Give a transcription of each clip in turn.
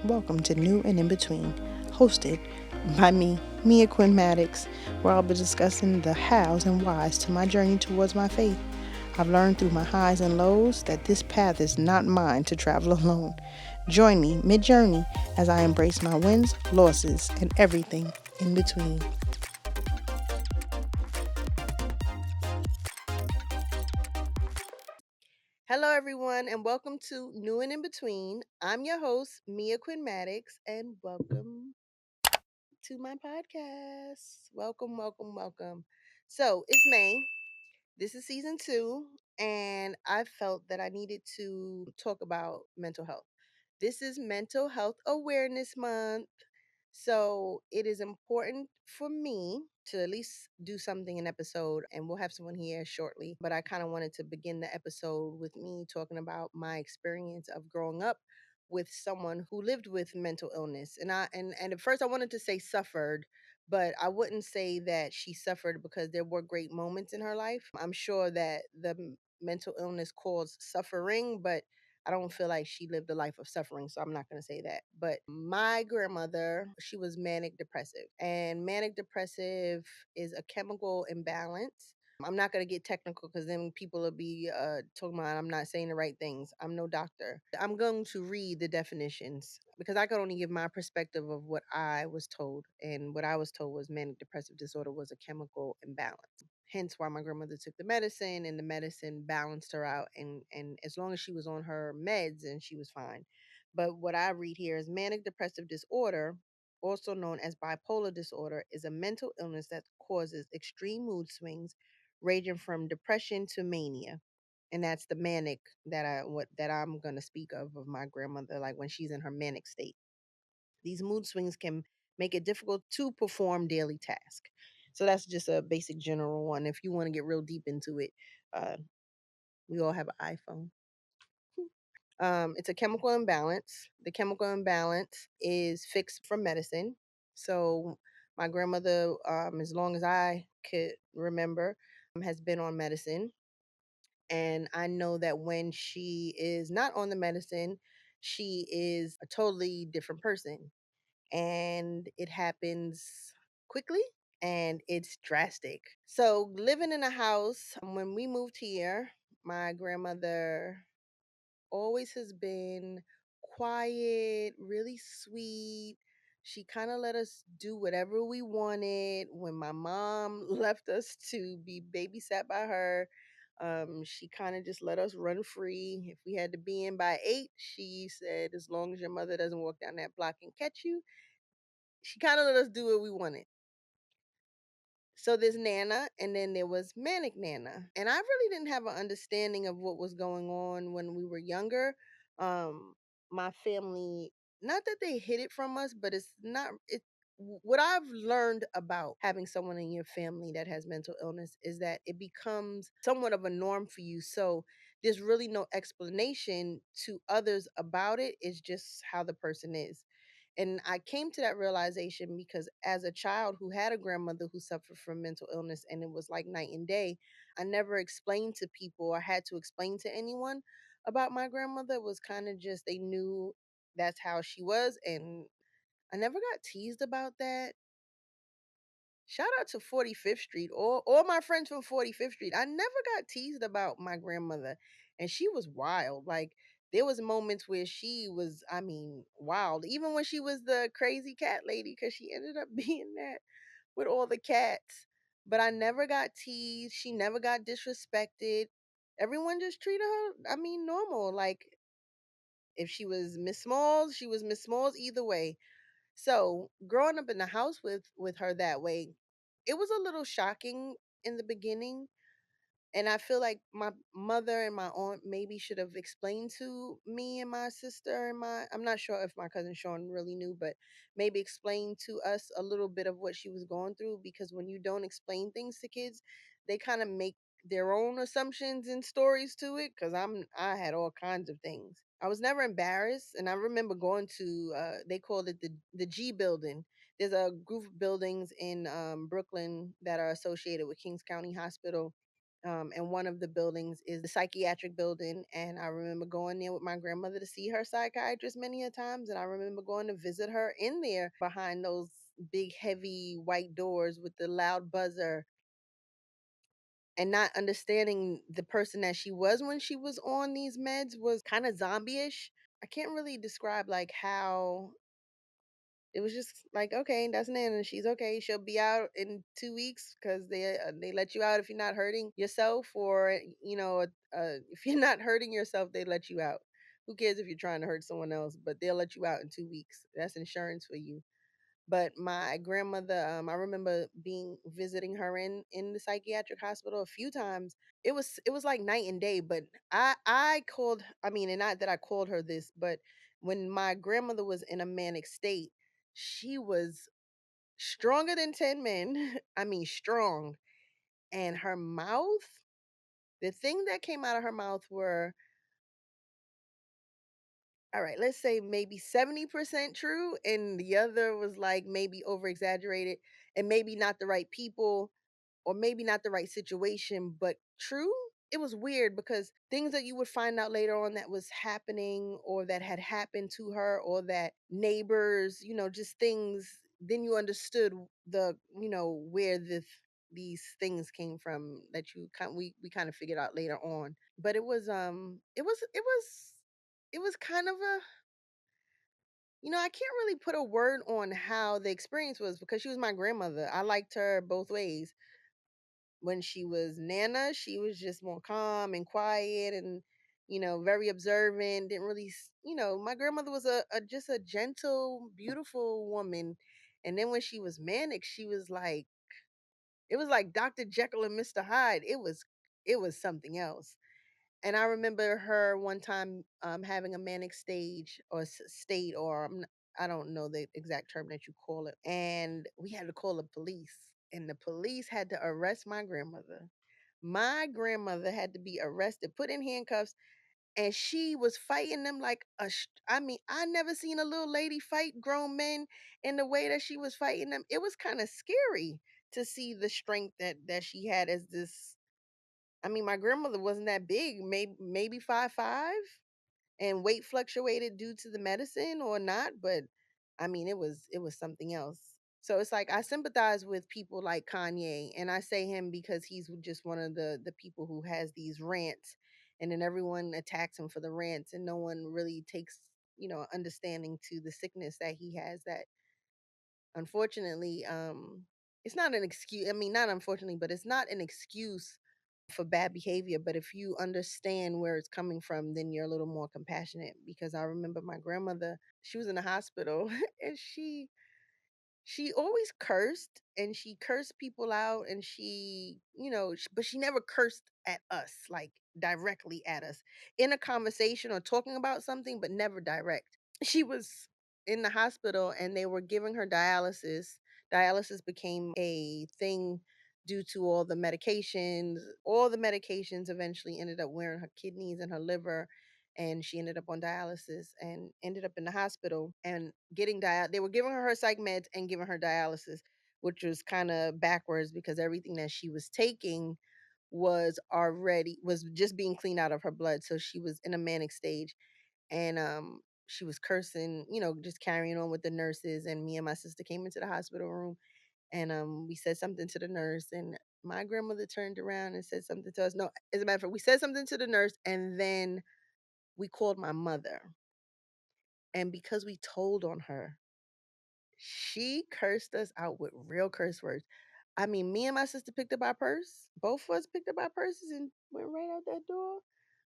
welcome to New and In Between, hosted by me, Mia Quinn Maddox, where I'll be discussing the hows and whys to my journey towards my faith. I've learned through my highs and lows that this path is not mine to travel alone. Join me mid journey as I embrace my wins, losses, and everything in between. Hello, everyone, and welcome to New and In Between. I'm your host, Mia Quinn Maddox, and welcome to my podcast. Welcome, welcome, welcome. So it's May. This is season two, and I felt that I needed to talk about mental health. This is Mental Health Awareness Month. So it is important for me to at least do something an episode, and we'll have someone here shortly. But I kind of wanted to begin the episode with me talking about my experience of growing up with someone who lived with mental illness. And at first I wanted to say suffered, but I wouldn't say that she suffered because there were great moments in her life. I'm sure that the mental illness caused suffering, but I don't feel like she lived a life of suffering, so I'm not going to say that. But my grandmother, she was manic depressive, and manic depressive is a chemical imbalance. I'm not going to get technical because then people will be talking about I'm not saying the right things. I'm no doctor. I'm going to read the definitions because I could only give my perspective of what I was told. And what I was told was manic depressive disorder was a chemical imbalance. Hence why my grandmother took the medicine, and the medicine balanced her out, and as long as she was on her meds and she was fine. But what I read here is manic depressive disorder, also known as bipolar disorder, is a mental illness that causes extreme mood swings ranging from depression to mania. And that's the manic that I'm going to speak of my grandmother, like when she's in her manic state. These mood swings can make it difficult to perform daily tasks. So that's just a basic general one. If you want to get real deep into it, uh, we all have an iPhone. It's a chemical imbalance. The chemical imbalance is fixed from medicine. So my grandmother, as long as I could remember, has been on medicine. And I know that when she is not on the medicine, she is a totally different person. And it happens quickly and it's drastic. So, living in a house, when we moved here, my grandmother always has been quiet, really sweet. She kind of let us do whatever we wanted. When my mom left us to be babysat by her, she kind of just let us run free. If we had to be in by 8, she said, as long as your mother doesn't walk down that block and catch you, she kind of let us do what we wanted. So there's Nana, and then there was Manic Nana. And I really didn't have an understanding of what was going on when we were younger. My family, not that they hid it from us, but it's not it. What I've learned about having someone in your family that has mental illness is that it becomes somewhat of a norm for you. So there's really no explanation to others about it. It's just how the person is. And I came to that realization because as a child who had a grandmother who suffered from mental illness and it was like night and day, I never explained to people or had to explain to anyone about my grandmother. It was kind of just they knew that's how she was. And I never got teased about that. Shout out to 45th Street, all my friends from 45th Street. I never got teased about my grandmother, and she was wild. Like there was moments where she was, I mean, wild. Even when she was the crazy cat lady, because she ended up being that with all the cats. But I never got teased. She never got disrespected. Everyone just treated her, I mean, normal. Like if she was Miss Smalls, she was Miss Smalls either way. So growing up in the house with her that way, it was a little shocking in the beginning. And I feel like my mother and my aunt maybe should have explained to me and my sister and I'm not sure if my cousin Sean really knew, but maybe explain to us a little bit of what she was going through, because when you don't explain things to kids, they kind of make their own assumptions and stories to it. Because I had all kinds of things. I was never embarrassed, and I remember going to they called it the G building. There's a group of buildings in Brooklyn that are associated with Kings County Hospital. And one of the buildings is the psychiatric building. And I remember going there with my grandmother to see her psychiatrist many a times. And I remember going to visit her in there behind those big, heavy white doors with the loud buzzer, and not understanding the person that she was when she was on these meds was kind of zombie-ish. I can't really describe like how it was. Just like, okay, that's Nana. She's okay. She'll be out in 2 weeks because they let you out if you're not hurting yourself, or if you're not hurting yourself, they let you out. Who cares if you're trying to hurt someone else? But they'll let you out in 2 weeks. That's insurance for you. But my grandmother, I remember being visiting her in the psychiatric hospital a few times. It was like night and day. But I called. I mean, and not that I called her this, but when my grandmother was in a manic state, she was stronger than 10 men. I mean, strong. And her mouth, the thing that came out of her mouth were, all right, let's say maybe 70% true, and the other was like maybe over exaggerated, and maybe not the right people, or maybe not the right situation, but true. It was weird because things that you would find out later on that was happening, or that had happened to her, or that neighbors, just things, then you understood where these things came from, that we kind of figured out later on. But it was kind of a, I can't really put a word on how the experience was because she was my grandmother. I liked her both ways. When she was Nana, she was just more calm and quiet, and very observant. Didn't really, my grandmother was a just a gentle, beautiful woman. And then when she was manic, she was like, it was like Dr. Jekyll and Mr. Hyde. It was something else. And I remember her one time having a manic stage, or state, or I don't know the exact term that you call it. And we had to call the police, and the police had to arrest my grandmother. My grandmother had to be arrested, put in handcuffs, and she was fighting them like I mean, I never seen a little lady fight grown men in the way that she was fighting them. It was kind of scary to see the strength that she had as this. I mean, my grandmother wasn't that big, maybe 5'5", and weight fluctuated due to the medicine or not, but I mean, it was something else. So it's like I sympathize with people like Kanye, and I say him because he's just one of the people who has these rants, and then everyone attacks him for the rants, and no one really takes understanding to the sickness that he has. That unfortunately, it's not an excuse. I mean, not unfortunately, but it's not an excuse for bad behavior. But if you understand where it's coming from, then you're a little more compassionate. Because I remember my grandmother, she was in the hospital and she always cursed, and she cursed people out, and but she never cursed at us, like directly at us in a conversation or talking about something, but never direct. She was in the hospital and they were giving her dialysis. Dialysis became a thing due to all the medications. All the medications eventually ended up wearing her kidneys and her liver, and she ended up on dialysis and ended up in the hospital and getting they were giving her psych meds and giving her dialysis, which was kind of backwards because everything that she was taking was just being cleaned out of her blood. So she was in a manic stage, and she was cursing, just carrying on with the nurses. And me and my sister came into the hospital room, and we said something to the nurse, and my grandmother turned around and said something to us. No, as a matter of fact, we said something to the nurse, and then we called my mother. And because we told on her, she cursed us out with real curse words. I mean, me and my sister picked up our purse. Both of us picked up our purses and went right out that door.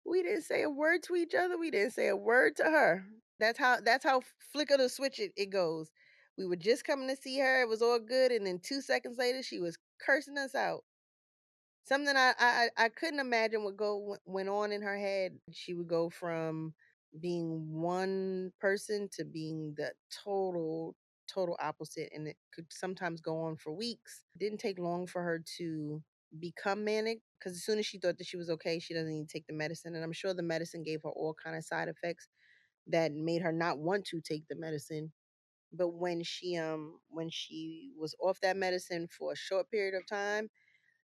We didn't say a word to each other. We didn't say a word to her. That's how flick of the switch it goes. We were just coming to see her. It was all good, and then 2 seconds later, she was cursing us out. Something I couldn't imagine went on in her head. She would go from being one person to being the total opposite, and it could sometimes go on for weeks. It didn't take long for her to become manic, because as soon as she thought that she was okay, she doesn't need to take the medicine, and I'm sure the medicine gave her all kind of side effects that made her not want to take the medicine. But when she was off that medicine for a short period of time,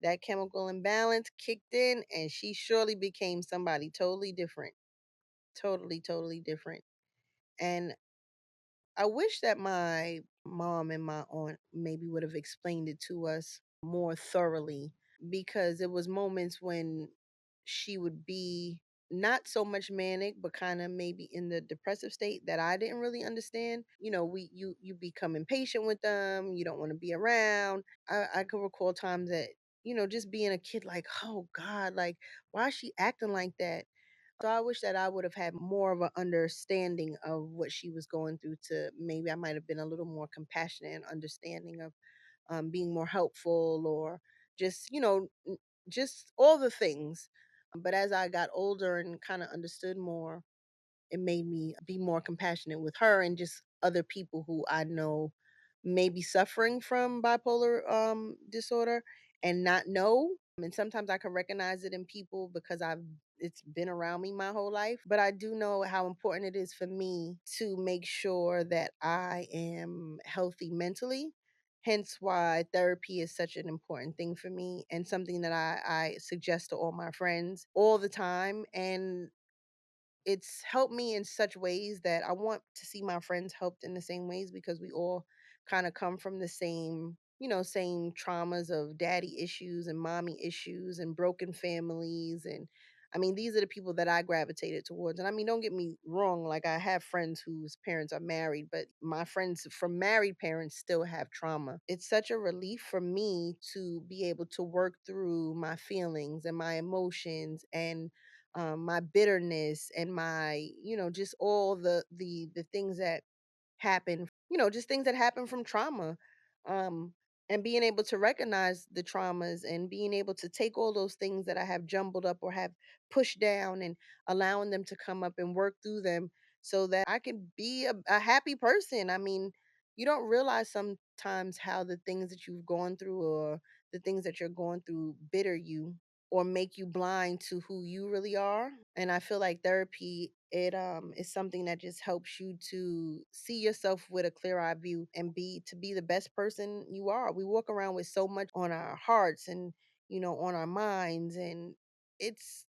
that chemical imbalance kicked in, and she surely became somebody totally different. Totally, totally different. And I wish that my mom and my aunt maybe would have explained it to us more thoroughly, because it was moments when she would be not so much manic but kind of maybe in the depressive state that I didn't really understand. You become impatient with them, you don't want to be around. I could recall times that, just being a kid, like, oh God, like, why is she acting like that? So I wish that I would have had more of an understanding of what she was going through, to maybe I might have been a little more compassionate and understanding of being more helpful, or just, just all the things. But as I got older and kind of understood more, it made me be more compassionate with her and just other people who I know may be suffering from bipolar disorder and not know. And sometimes I can recognize it in people because it's been around me my whole life. But I do know how important it is for me to make sure that I am healthy mentally. Hence why therapy is such an important thing for me, and something that I suggest to all my friends all the time. And it's helped me in such ways that I want to see my friends helped in the same ways, because we all kind of come from the same, same traumas of daddy issues and mommy issues and broken families. And I mean, these are the people that I gravitated towards. And I mean, don't get me wrong, like, I have friends whose parents are married, but my friends from married parents still have trauma. It's such a relief for me to be able to work through my feelings and my emotions, and my bitterness, and my, just all the things that happen, just things that happen from trauma. um and being able to recognize the traumas, and being able to take all those things that I have jumbled up or have pushed down, and allowing them to come up and work through them, so that I can be a happy person. I mean, you don't realize sometimes how the things that you've gone through, or the things that you're going through, bitter you or make you blind to who you really are. And I feel like therapy, it is something that just helps you to see yourself with a clear-eye view, and be the best person you are. We walk around with so much on our hearts, and, on our minds, and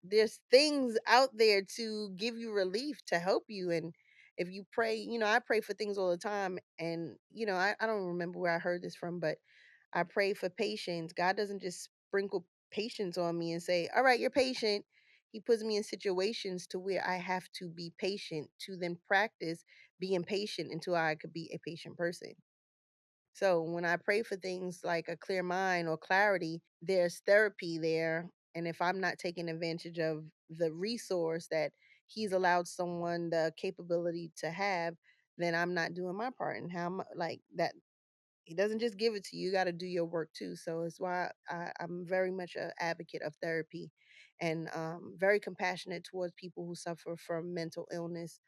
there's things out there to give you relief, to help you. And if you pray, I pray for things all the time. And, I don't remember where I heard this from, but I pray for patience. God doesn't just sprinkle patience on me and say, all right, you're patient. He puts me in situations to where I have to be patient, to then practice being patient until I could be a patient person. So when I pray for things like a clear mind or clarity, there's therapy there. And if I'm not taking advantage of the resource that he's allowed someone the capability to have, then I'm not doing my part. And how like that, he doesn't just give it to you. You got to do your work too. So it's why I'm very much an advocate of therapy, and very compassionate towards people who suffer from mental illness.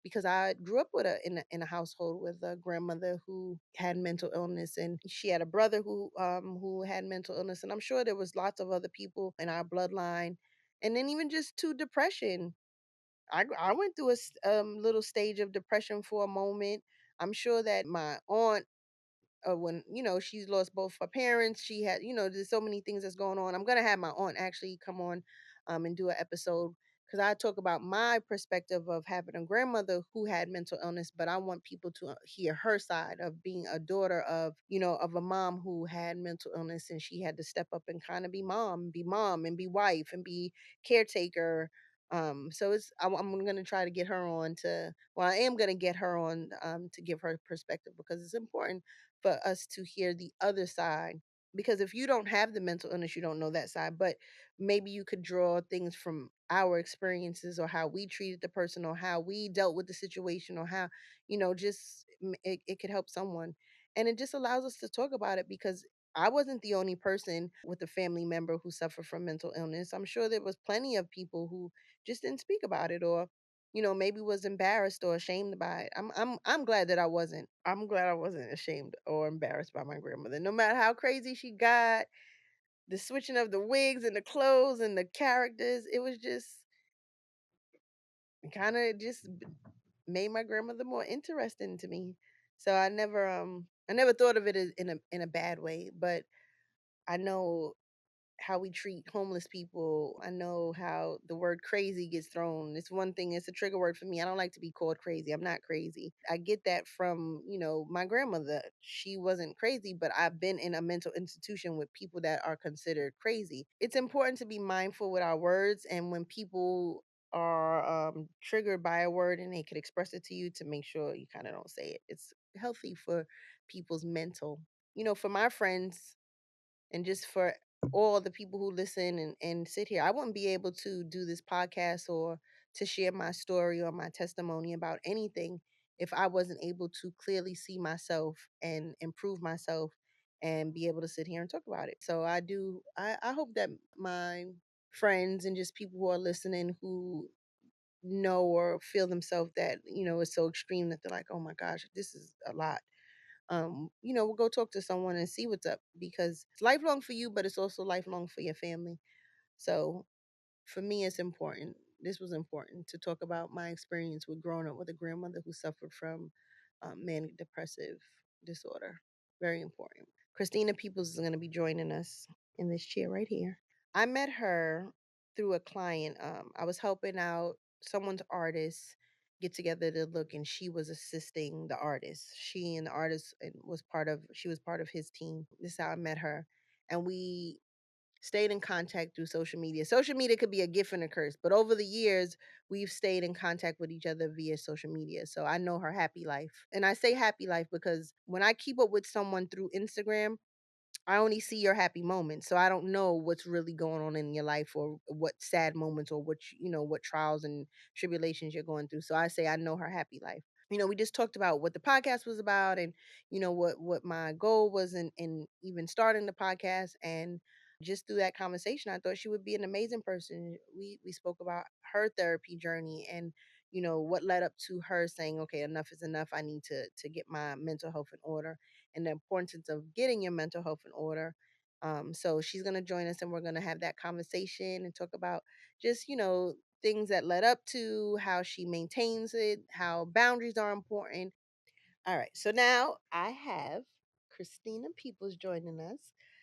Because I grew up in a household with a grandmother who had mental illness, and she had a brother who had mental illness, and I'm sure there was lots of other people in our bloodline, and then even just to depression. I went through a little stage of depression for a moment. I'm sure that my aunt, when, she's lost both her parents, she had, there's so many things that's going on. I'm gonna have my aunt actually come on and do an episode, because I talk about my perspective of having a grandmother who had mental illness, but I want people to hear her side of being a daughter of, of a mom who had mental illness, and she had to step up and kind of be mom and be wife and be caretaker. So I'm gonna try to get her on to, well, I am gonna get her on to give her perspective, because it's important for us to hear the other side. Because if you don't have the mental illness, you don't know that side. But maybe you could draw things from our experiences, or how we treated the person, or how we dealt with the situation, or how, just it could help someone. And it just allows us to talk about it, because I wasn't the only person with a family member who suffered from mental illness. I'm sure there was plenty of people who just didn't speak about it, or maybe was embarrassed or ashamed by it. I'm glad that I wasn't. I'm glad I wasn't ashamed or embarrassed by my grandmother. No matter how crazy she got, the switching of the wigs and the clothes and the characters, it was just kind of made my grandmother more interesting to me. So I never thought of it as in a bad way, but I know how we treat homeless people. I know how the word crazy gets thrown. It's one thing, it's a trigger word for me. I don't like to be called crazy. I'm not crazy. I get that from, my grandmother. She wasn't crazy, but I've been in a mental institution with people that are considered crazy. It's important to be mindful with our words, and when people are triggered by a word and they could express it to you, to make sure you kind of don't say it. It's healthy for people's mental. For my friends, and just for all the people who listen and sit here. I wouldn't be able to do this podcast or to share my story or my testimony about anything if I wasn't able to clearly see myself and improve myself and be able to sit here and talk about it. So I hope that my friends and just people who are listening who know or feel themselves that, it's so extreme that they're like, oh my gosh, this is a lot, we'll go talk to someone and see what's up, because it's lifelong for you, but it's also lifelong for your family. So for me, it's important. This was important to talk about my experience with growing up with a grandmother who suffered from manic depressive disorder. Very important. Christina Peoples is going to be joining us in this chair right here. I met her through a client. I was helping out someone's artist get together to look, and she was assisting the artist. She and the artist she was part of his team. This is how I met her. And we stayed in contact through social media. Social media could be a gift and a curse, but over the years, we've stayed in contact with each other via social media. So I know her happy life. And I say happy life because when I keep up with someone through Instagram, I only see your happy moments. So I don't know what's really going on in your life, or what sad moments, or what trials and tribulations you're going through. So I say I know her happy life. We just talked about what the podcast was about, and what my goal was in even starting the podcast. And just through that conversation, I thought she would be an amazing person. We spoke about her therapy journey, and what led up to her saying, okay, enough is enough. I need to get my mental health in order, and the importance of getting your mental health in order. So she's going to join us, and we're going to have that conversation and talk about just, things that led up to how she maintains it, how boundaries are important. All right. So now I have Christina Peoples joining us.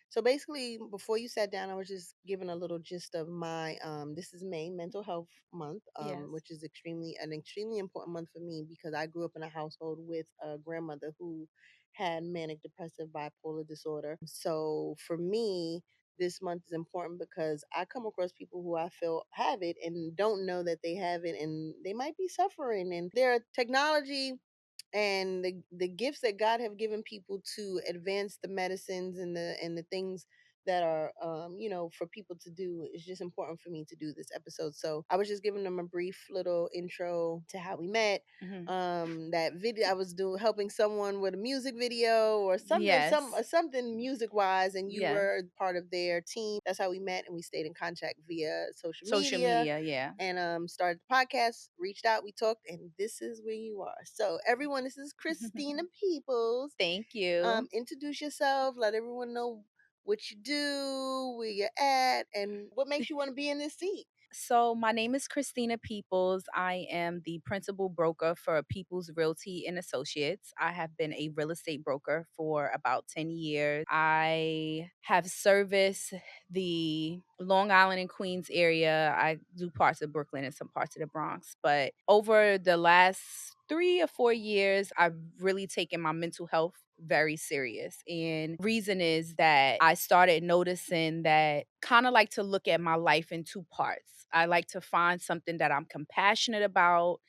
So basically, before you sat down, I was just giving a little gist of my this is May Mental Health Month, Yes. which is extremely important month for me, because I grew up in a household with a grandmother who had manic depressive bipolar disorder. So for me, this month is important because I come across people who I feel have it and don't know that they have it, and they might be suffering. And there are technology and the gifts that God have given people to advance the medicines and the things that are for people to do. It's just important for me to do this episode. So I was just giving them a brief little intro to how we met. Hmm. That video I was doing, helping someone with a music video or something, Yes. something music wise, and you Yes. were part of their team. That's how we met, and we stayed in contact via social Social media, media. Yeah. and started the podcast, reached out, we talked, and this is where you are. So everyone, this is Christina Peoples. Thank you. Introduce yourself, let everyone know what you do, where you're at, and what makes you want to be in this seat. So, my name is Chrystina Peoples. I am the principal broker for Peoples Realty and Associates. I have been a real estate broker for about 10 years. I have serviced the Long Island and Queens area. I do parts of Brooklyn and some parts of the Bronx. But over the last 3 or 4 years, I've really taken my mental health very serious. And reason is that I started noticing that kind of like to look at my life in two parts. I like to find something that I'm compassionate about,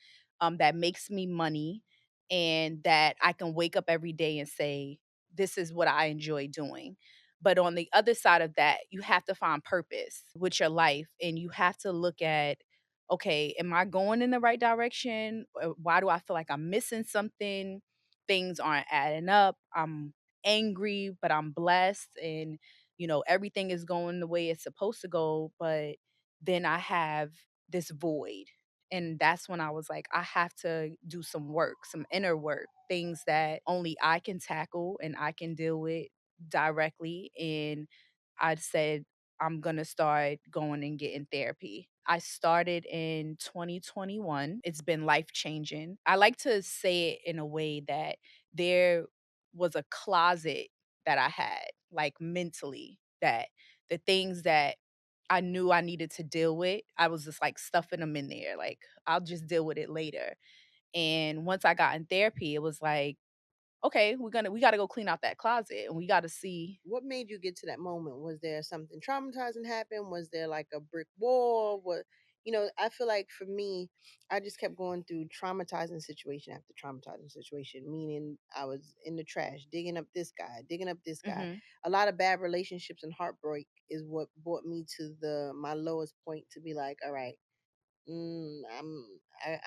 that makes me money, and that I can wake up every day and say, this is what I enjoy doing. But on the other side of that, you have to find purpose with your life, and you have to look at, okay, am I going in the right direction? Why do I feel like I'm missing something? Things aren't adding up. I'm angry, but I'm blessed, and everything is going the way it's supposed to go. But then I have this void. And that's when I was like, I have to do some work, some inner work, things that only I can tackle and I can deal with directly. And I said, I'm going to start going and getting therapy. I started in 2021. It's been life changing. I like to say it in a way that there was a closet that I had, like mentally, that the things that I knew I needed to deal with, I was just like stuffing them in there. Like, I'll just deal with it later. And once I got in therapy, it was like, okay, we gotta go clean out that closet and we gotta see. What made you get to that moment? Was there something traumatizing happen? Was there like a brick wall? What, I feel like for me, I just kept going through traumatizing situation after traumatizing situation, meaning I was in the trash, digging up this guy, digging up this guy. Mhm. A lot of bad relationships and heartbreak is what brought me to the my lowest point to be like, all right,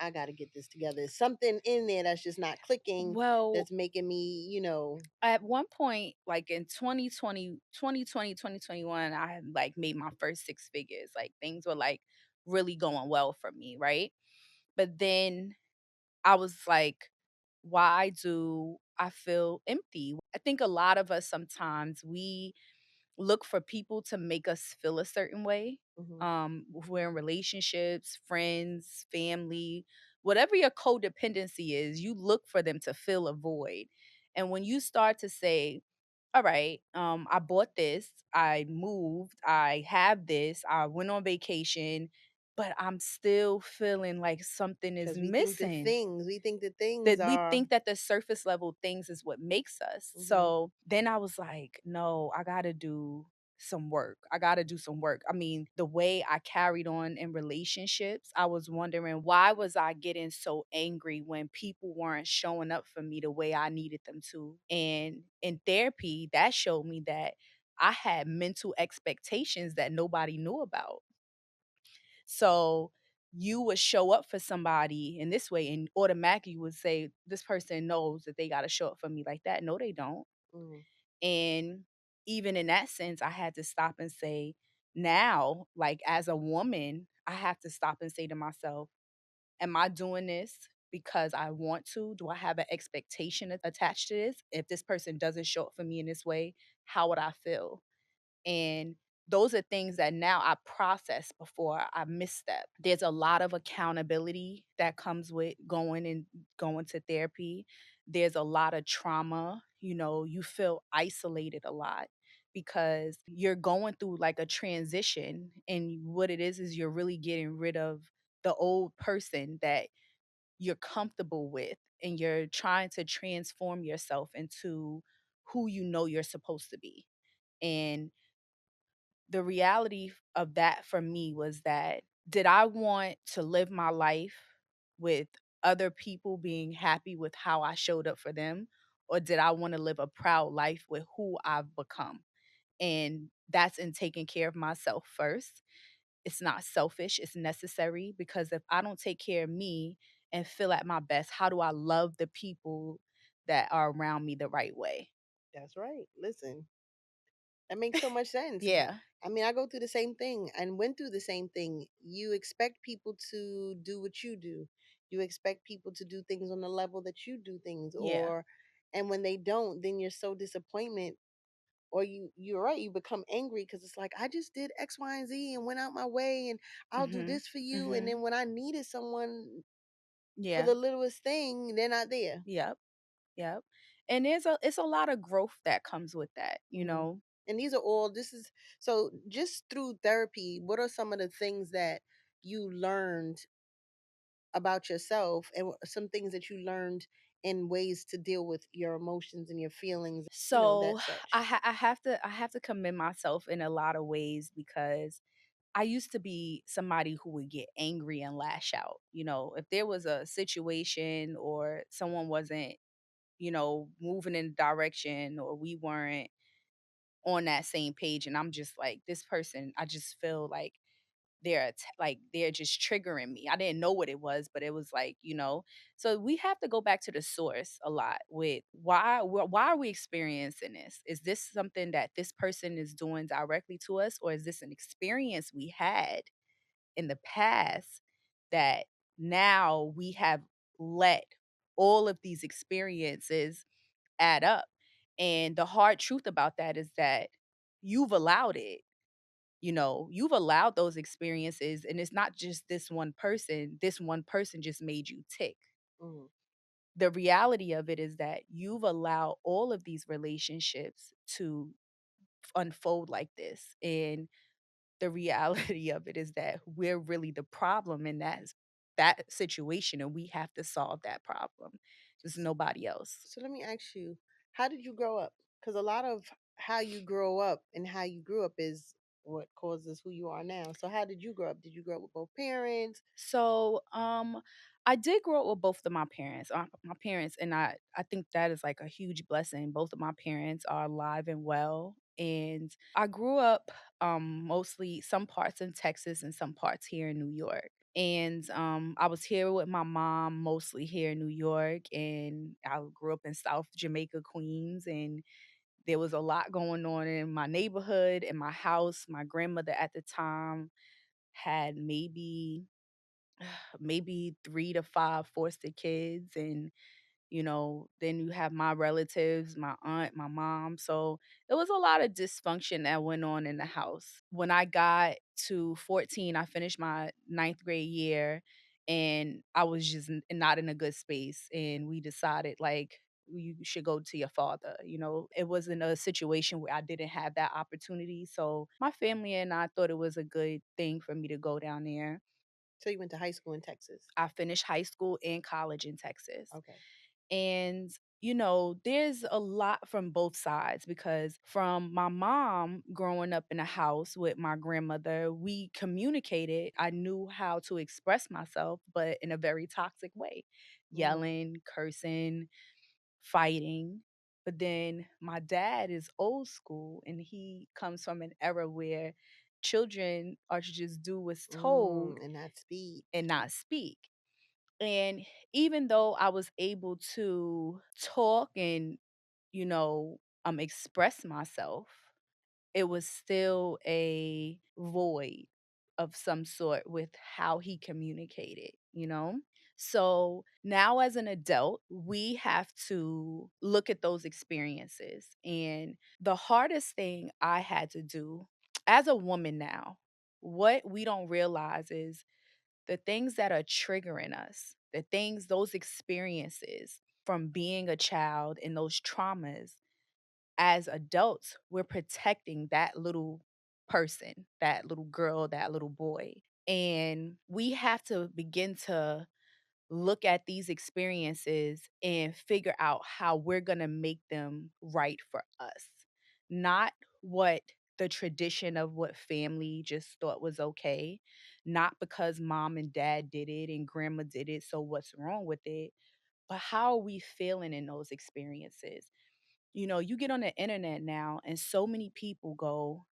I got to get this together. There's something in there that's just not clicking. Well, That's making me, at one point, like in 2021, I had like made my first six figures. Like things were like really going well for me, right? But then I was like, why do I feel empty? I think a lot of us sometimes we look for people to make us feel a certain way. hmm If we're in relationships, friends, family, whatever your codependency is, you look for them to fill a void. And when you start to say, all right, I bought this, I moved, I have this, I went on vacation, but I'm still feeling like something is because missing. we think the things That we are. think that the surface level things is what makes us. hmm So then I was like, no, I gotta do some work. I gotta do some work. I mean, the way I carried on in relationships, I was wondering why was I getting so angry when people weren't showing up for me the way I needed them to. And in therapy, that showed me that I had mental expectations that nobody knew about. So you would show up for somebody in this way and automatically would say, this person knows that they got to show up for me like that. No, they don't. hmm And even in that sense, I had to stop and say, now, like as a woman, I have to stop and say to myself, am I doing this because I want to? Do I have an expectation attached to this? If this person doesn't show up for me in this way, how would I feel? And those are things that now I process before I misstep. There's a lot of accountability that comes with going to therapy. There's a lot of trauma. You feel isolated a lot because you're going through like a transition. And what it is you're really getting rid of the old person that you're comfortable with and you're trying to transform yourself into who you know you're supposed to be. And the reality of that for me was that did I want to live my life with other people being happy with how I showed up for them? Or did I want to live a proud life with who I've become? And that's in taking care of myself first. It's not selfish, it's necessary because if I don't take care of me and feel at my best, how do I love the people that are around me the right way? That's right. Listen, that makes so much sense. Yeah, I mean, I go through the same thing and went through the same thing. You expect people to do what you do. You expect people to do things on the level that you do things, yeah. and when they don't, then you're so disappointed, or you're right, you become angry because it's like I just did X, Y, and Z and went out my way, and I'll do Mhm. this for you, and Mhm. then when I needed someone for Yeah. the littlest thing, they're not there. Yep. Yep. And it's a lot of growth that comes with that, you hmm know? And these are all, this is, so just through therapy, what are some of the things that you learned about yourself, and some things that you learned in ways to deal with your emotions and your feelings, So that such? I have to commend myself in a lot of ways because I used to be somebody who would get angry and lash out. If there was a situation or someone wasn't, moving in a direction or we weren't on that same page and I'm just like this person, I just feel like they're just triggering me. I didn't know what it was, but it was like, So we have to go back to the source a lot with why are we experiencing this? Is this something that this person is doing directly to us, or is this an experience we had in the past that now we have let all of these experiences add up? And the hard truth about that is that you've allowed it. You've allowed those experiences, and it's not just this one person just made you tick. Mm, The reality of it is that you've allowed all of these relationships to unfold like this. And the reality of it is that we're really the problem in that situation, and we have to solve that problem. There's nobody else. So let me ask you, how did you grow up? Because a lot of how you grow up and how you grew up is what causes who you are now. So how did you grow up? Did you grow up with both parents? So, I did grow up with both of my parents. My parents, and I think that is like a huge blessing. Both of my parents are alive and well, and I grew up mostly some parts in Texas and some parts here in New York. And I was here with my mom, mostly here in New York, and I grew up in South Jamaica, Queens, and there was a lot going on in my neighborhood, in my house. My grandmother at the time had maybe 3 to 5 foster kids, and then you have my relatives, my aunt, my mom. So it was a lot of dysfunction that went on in the house. When I got to 14, I finished my ninth grade year, and I was just not in a good space, and we decided like you should go to your father. It wasn't a situation where I didn't have that opportunity, so my family and I thought it was a good thing for me to go down there. So you went to high school in Texas. I finished high school and college in Texas. Okay. And, there's a lot from both sides, because from my mom growing up in a house with my grandmother, we communicated. I knew how to express myself, but in a very toxic way, Mm. yelling, cursing, fighting. But then my dad is old school, and he comes from an era where children are to just do what's told And not speak. and not speak. And even though I was able to talk and, express myself, it was still a void of some sort with how he communicated. So now, as an adult, we have to look at those experiences. And the hardest thing I had to do as a woman now, what we don't realize is the things that are triggering us, those experiences from being a child and those traumas, as adults, we're protecting that little person, that little girl, that little boy. And we have to begin to look at these experiences and figure out how we're going to make them right for us. Not what the tradition of what family just thought was okay, not because mom and dad did it and grandma did it, so what's wrong with it, but how are we feeling in those experiences? You get on the internet now and so many people go,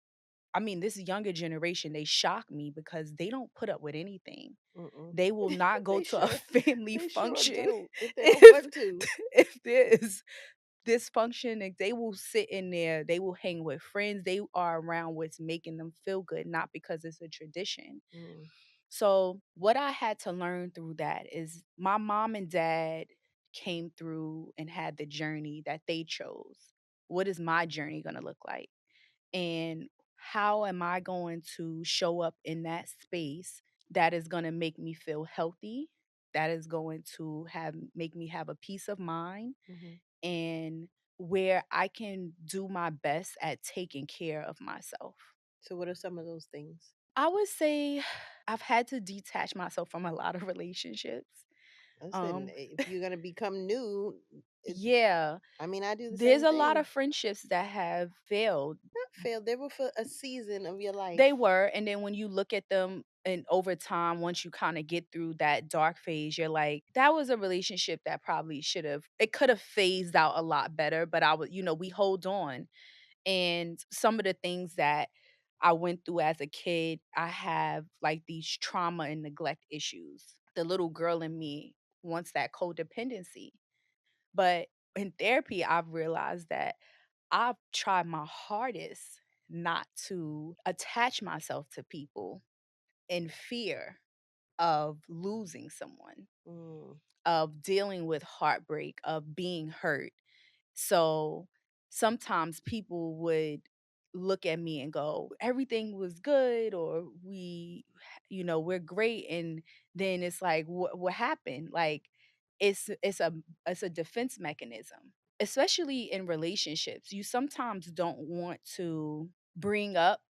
I mean, this younger generation, they shock me because they don't put up with anything. Mm-mm. They will not go they to a sure, family they sure function don't. If they don't if want to. if there is dysfunction. Like, they will sit in there, they will hang with friends, they are around what's making them feel good, not because it's a tradition. Mm. So, what I had to learn through that is my mom and dad came through and had the journey that they chose. What is my journey going to look like? And how am I going to show up in that space that is going to make me feel healthy, that is going to have make me have a peace of mind, Mm-hmm. and where I can do my best at taking care of myself. So what are some of those things? I would say I've had to detach myself from a lot of relationships. Listen, Um if you're gonna become new, it, yeah, I mean, I do the there's same a lot thing. of friendships that have failed. Not failed. They were for a season of your They life. were, and then when you look at them and over time, once you kinda get through that dark phase, you're like, "That was a relationship that probably it could have phased out a lot better," but we hold on. And some of the things that I went through as a kid, I have, like, these trauma and neglect issues. The little girl in me wants that codependency. But in therapy, I've realized that I've tried my hardest not to attach myself to people in fear of losing someone, Mm. of dealing with heartbreak, of being hurt. So sometimes people would look at me and go, everything was good, or we're great. And then it's like, what happened? Like, it's a defense mechanism. especially in relationships, you sometimes don't want to bring up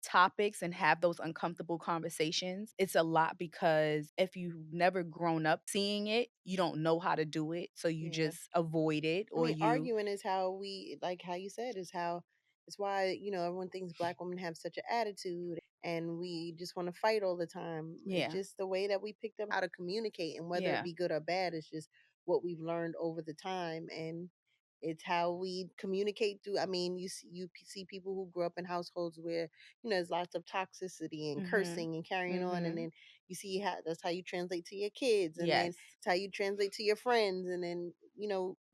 topics and have those uncomfortable conversations. It's a lot because if you've never grown up seeing it, you don't know how to do it. So you Yeah. just avoid it I or mean, you, arguing is how we, like how you said, is how it's why, everyone thinks black women have such an attitude and we just want to fight all the time. It's yeah, just the way that we picked up how to communicate, and whether it yeah, be good or bad, it's just what we've learned over the time. And it's how we communicate through. I mean, see people who grew up in households where, there's lots of toxicity and mhm, cursing and carrying on, and mhm, then you see how that's how you translate to your kids, and then yes, it's how you translate to your friends, and then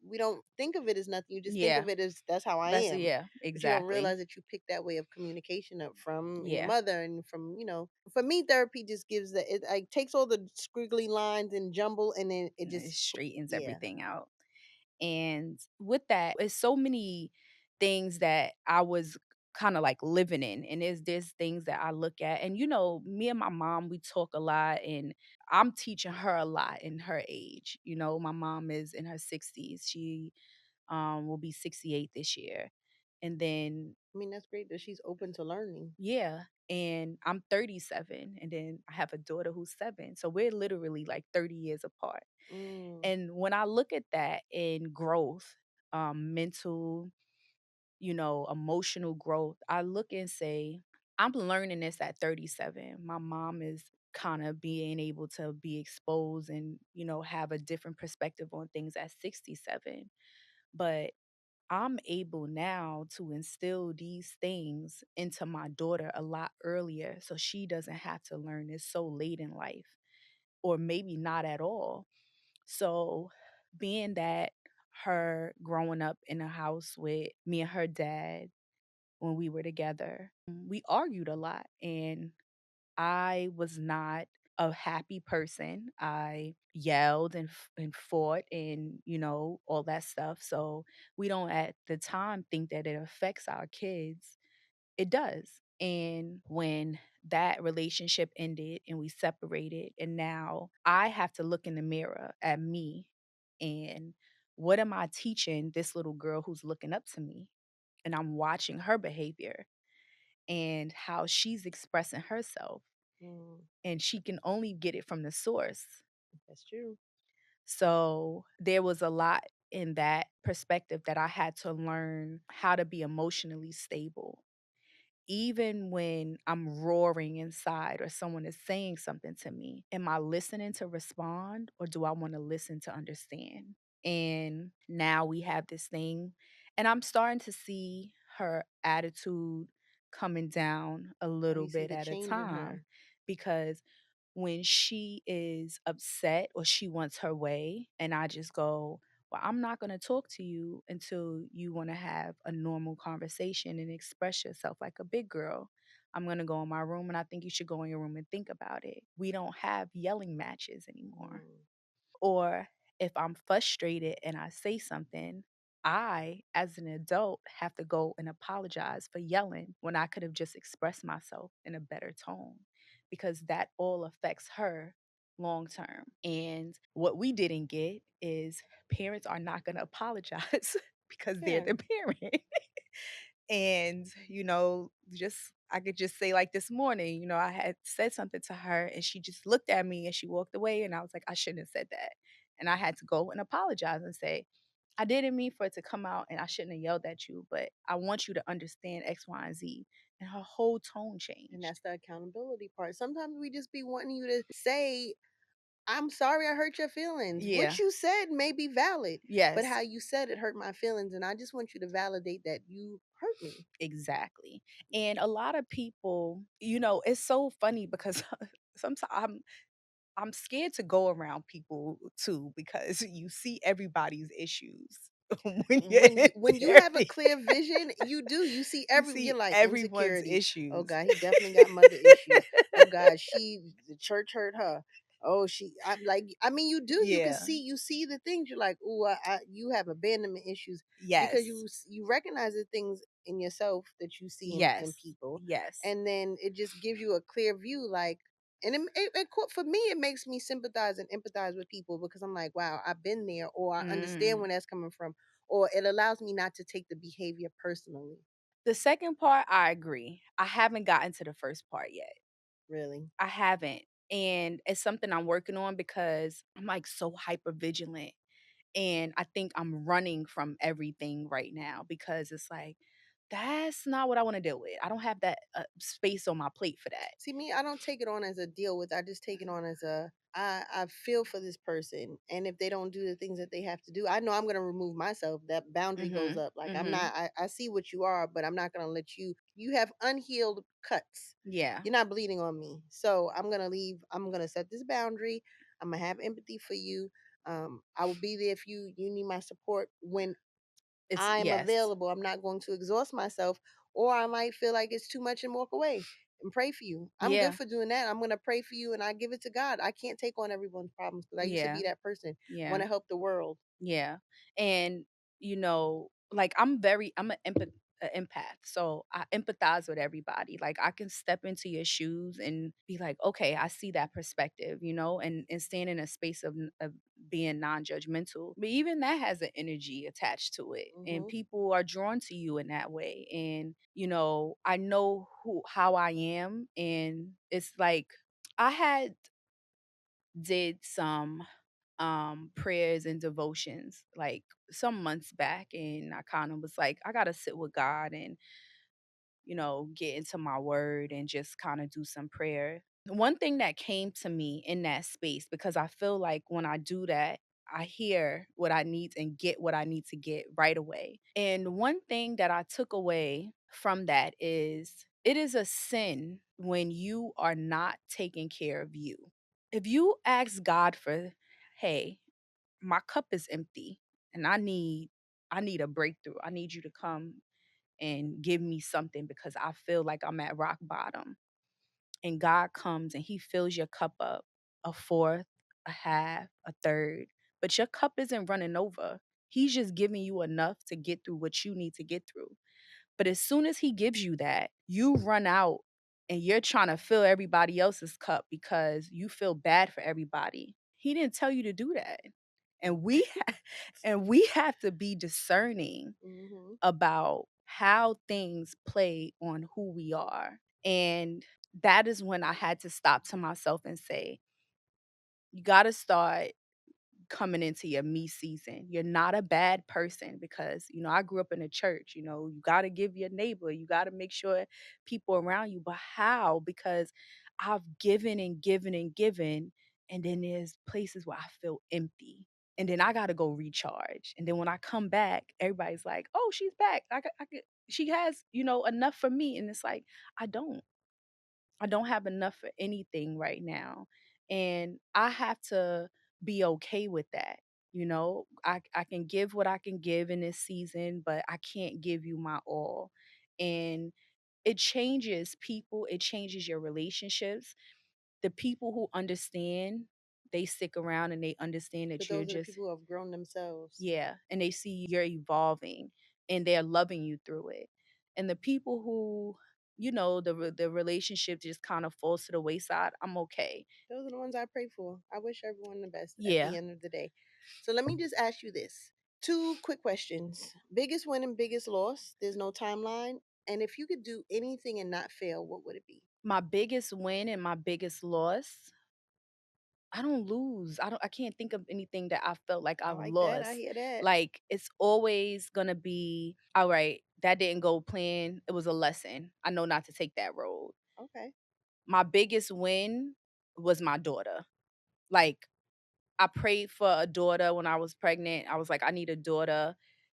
we don't think of it as nothing. You just think yeah, of it as that's how I that's am, yeah, but you don't exactly, realize that you picked that way of communication up from your yeah, mother and from For me, therapy just gives it like takes all the squiggly lines and jumble, and then it and it just straightens yeah. everything out. And with that, it's so many things that I was kind of like living in. And there's things that I look at. And me and my mom, we talk a lot and I'm teaching her a lot in her age. My mom is in her 60s. She will be 68 this year. And then I mean, that's great that she's open to learning. yeah, and I'm 37 and then I have a daughter who's 7. So we're literally like 30 years apart. Mm. And when I look at that in growth, mental, emotional growth, I look and say, I'm learning this at 37. My mom is kind of being able to be exposed and, have a different perspective on things at 67. But I'm able now to instill these things into my daughter a lot earlier so she doesn't have to learn this so late in life or maybe not at all. So, being that her growing up in a house with me and her dad when we were together, we argued a lot and I was not a happy person. I yelled and fought and, all that stuff. So, we don't at the time think that it affects our kids. It does. And when that relationship ended and we separated, and now I have to look in the mirror at me and what am I teaching this little girl who's looking up to me? And I'm watching her behavior and how she's expressing herself. Mm. And she can only get it from the source. That's true. So there was a lot in that perspective that I had to learn how to be emotionally stable even when I'm roaring inside or someone is saying something to me, am I listening to respond or do I want to listen to understand? And now we have this thing, and I'm starting to see her attitude coming down a Oh, little you see bit the at a change in time her. because when she is upset or she wants her way, and I just go, well, I'm not going to talk to you until you want to have a normal conversation and express yourself like a big girl. I'm going to go in my room and I think you should go in your room and think about it. We don't have yelling matches anymore. Mm. Or if I'm frustrated and I say something, I, as an adult, have to go and apologize for yelling when I could have just expressed myself in a better tone because that all affects her long term. And what we didn't get is parents are not going to apologize because they're Yeah. the parent. And, just I could just say like this morning, I had said something to her and she just looked at me and she walked away and I was like, I shouldn't have said that. And I had to go and apologize and say, I didn't mean for it to come out and I shouldn't have yelled at you, but I want you to understand X, Y, and Z. And her whole tone And changed. that's the accountability part. Sometimes we just be wanting you to say, I'm sorry I hurt your feelings. What Yeah. you said may be valid, but Yes. how you said it hurt my feelings. And I just want you to validate that you hurt me. Exactly. And a lot of people, it's so funny because sometimes I'm scared to go around people too because you see everybody's issues when you're in When you have a therapy. clear vision, you do. You see You you're see like everyone's insecurity. Oh issues. God, he definitely got mother issues. Oh God, the church hurt her. Oh, I'm like, I mean, you do. You can Yeah. see, you see the things. You're like, oh, you have abandonment issues because Yes. you recognize the things in yourself that you see in Yes. people, Yes. and then it just gives you a clear view. Like, and for me, it makes me sympathize and empathize with people because I'm like, wow, I've been there, or I understand Mhm. where that's coming from, or it allows me not to take the behavior personally. The second part, I agree. I haven't gotten to the first part yet. Really. I haven't. And it's something I'm working on because I'm like so hyper vigilant. And I think I'm running from everything right now because it's like, that's not what I want to deal with. I don't have that space on my plate for that. See me, I don't take it on as a deal with. I just take it on as a I feel for this person, and if they don't do the things that they have to do, I know I'm gonna remove myself. That boundary goes Mhm. up. Like I'm Mhm. not. I see what you are, but I'm not gonna let you. You have unhealed cuts. Yeah. You're not bleeding on me, so I'm gonna leave. I'm gonna set this boundary. I'm gonna have empathy for you. I will be there if you need my support when It's I am yes. available. I'm not going to exhaust myself, or I might feel like it's too much and walk away and pray for you. I'm good Yeah. for doing that. I'm going to pray for you and I give it to God. I can't take on everyone's problems because I used to Yeah. be that person. Want Yeah. to help the world. Yeah. And like I'm an empath. So I empathize with everybody. Like I can step into your shoes and be like, okay, I see that perspective, and stand in a space of being non-judgmental. But even that has an energy attached to it. And Hmm. people are drawn to you in that way. And, I know how I am. And it's like I had did some prayers and devotions like some months back, and I kind of was like, I gotta sit with God and get into my word and just kind of do some prayer. One thing that came to me in that space, because I feel like when I do that, I hear what I need and get what I need to get right away. And one thing that I took away from that is it is a sin when you are not taking care of you. If you ask God for, hey, my cup is empty and I need a breakthrough. I need you to come and give me something because I feel like I'm at rock bottom. And God comes and he fills your cup up a fourth, a half, a third, but your cup isn't running over. He's just giving you enough to get through what you need to get through. But as soon as he gives you that, you run out and you're trying to fill everybody else's cup because you feel bad for everybody. He didn't tell you to do that. And we have to be discerning Hmm. about how things play on who we are. And that is when I had to stop to myself and say, you got to start coming into your me season. You're not a bad person because, I grew up in a church, you got to give your neighbor, you got to make sure people around you. But how? Because I've given and given and given. And then there's places where I feel empty. And then I got to go recharge. And then when I come back, everybody's like, oh, she's back. She has, enough for me. And it's like, I don't. I don't have enough for anything right now. And I have to be okay with that. I can give what I can give in this season, but I can't give you my all. And it changes people, it changes your relationships. The people who understand, they stick around and they understand But that you're those are the just, people who have grown themselves. yeah, and they see you're evolving and they're loving you through it. And the people who, the relationship just kind of falls to the wayside, I'm okay. Those are the ones I pray for. I wish everyone the best at the Yeah. end of the day. So let me just ask you this. Two quick questions. Biggest win and biggest loss. There's no timeline. And if you could do anything and not fail, what would it be? My biggest win and my biggest loss, I don't lose. I can't think of anything that I felt like I I've like that. I lost. hear that. Like it's always gonna be, all right, that didn't go plan. It was a lesson. I know not to take that road. Okay. My biggest win was my daughter. Like I prayed for a daughter when I was pregnant. I was like, I need a daughter.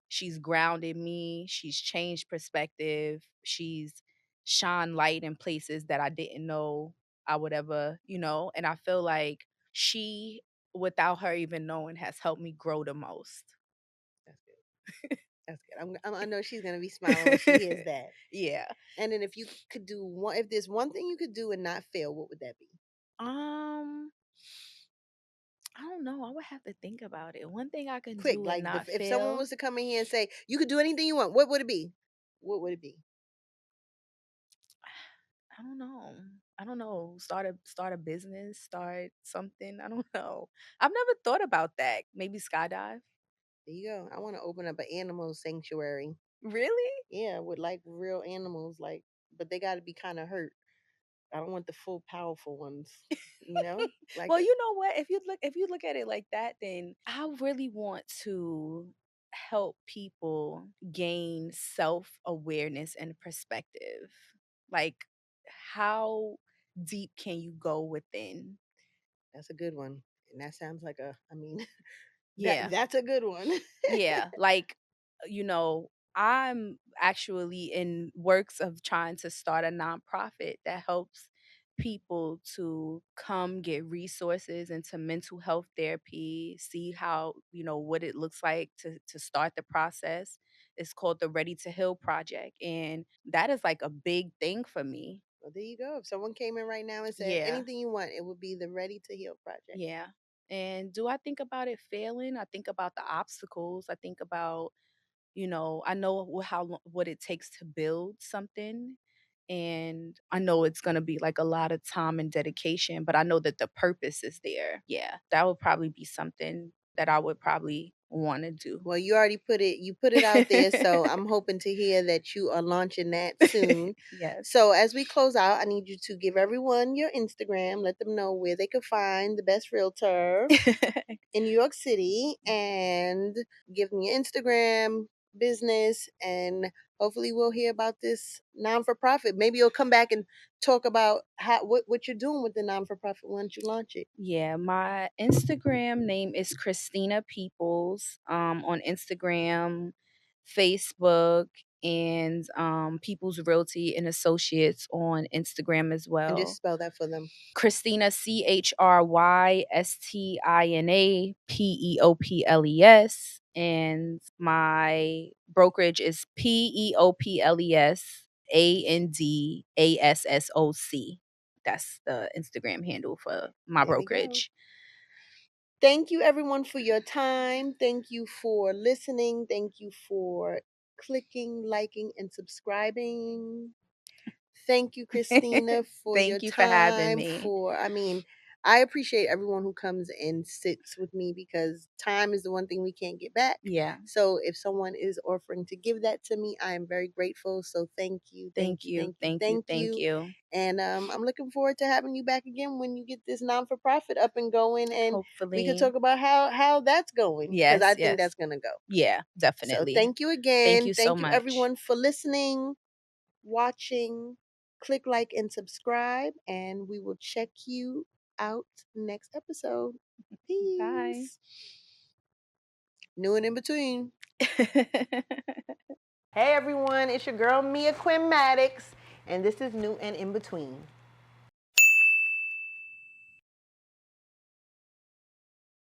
She's grounded me. She's changed perspective. She's shone light in places that I didn't know I would ever, and I feel like she, without her even knowing, has helped me grow the most. That's good. That's good. I know she's going to be smiling when she hears that. Yeah. And then if you could do one, if there's one thing you could do and not fail, what would that be? Um, I don't know. I would have to think about it. One thing I can Quick, do and like not if someone fail. was to come in here and say, you could do anything you want, what would it be? What would it be? I don't know. I don't know. Start a business, start something. I don't know. I've never thought about that. Maybe skydive. There you go. I want to open up an animal sanctuary. Really? Yeah, with like real animals, like, but they got to be kind of hurt. I don't want the full powerful ones. You know, like Well, you know what? If you look at it like that, then I really want to help people gain self-awareness and perspective. Like, how deep can you go within? that's a good one, and that sounds like a. I mean, Yeah. that's a good one. Yeah, like, I'm actually in works of trying to start a nonprofit that helps people to come get resources into mental health therapy, see how, what it looks like to start the process. It's called the Ready to Heal Project, and that is like a big thing for me. Well, there you go. If someone came in right now and said Yeah. anything you want, it would be the Ready to Heal project. Yeah. And do I think about it failing? I think about the obstacles. I think about, I know what it takes to build something, and I know it's going to be like a lot of time and dedication, but I know that the purpose is there. Yeah, that would probably be something that I would probably want to do. Well, you already put it out there, so I'm hoping to hear that you are launching that soon. Yes. So as we close out, I need you to give everyone your Instagram, let them know where they can find the best realtor in New York City, and give them your Instagram, business, and hopefully we'll hear about this non for profit. Maybe you'll come back and talk about what you're doing with the non for profit once you launch it. Yeah, my Instagram name is Chrystina Peoples, on Instagram, Facebook, and People's Realty and Associates on Instagram as And just well. spell that for them. Christina, Chrystina Peoples, and my brokerage is PeoplesAndAssoc. That's the Instagram handle for my There we go. brokerage. Thank you, everyone, for your time. Thank you for listening. Thank you for clicking, liking, and subscribing. Thank you, Christina, for your Thank you for having time. me. I appreciate everyone who comes and sits with me because time is the one thing we can't get back. Yeah. So if someone is offering to give that to me, I am very grateful. So thank you, thank Thank you, you. thank you, Thank you. thank Thank you. you. And I'm looking forward to having you back again when you get this non for profit up and going, and we could Hopefully. talk about how that's going because I Yes, think yes. that's gonna go. Yeah, So definitely. thank you Thank again. you so Thank you much. everyone for listening, watching. Click like and subscribe, and we will check you out next episode. Bye. Peace. New and in between. Hey everyone, it's your girl Mia Quinn Maddox, and this is New and in Between.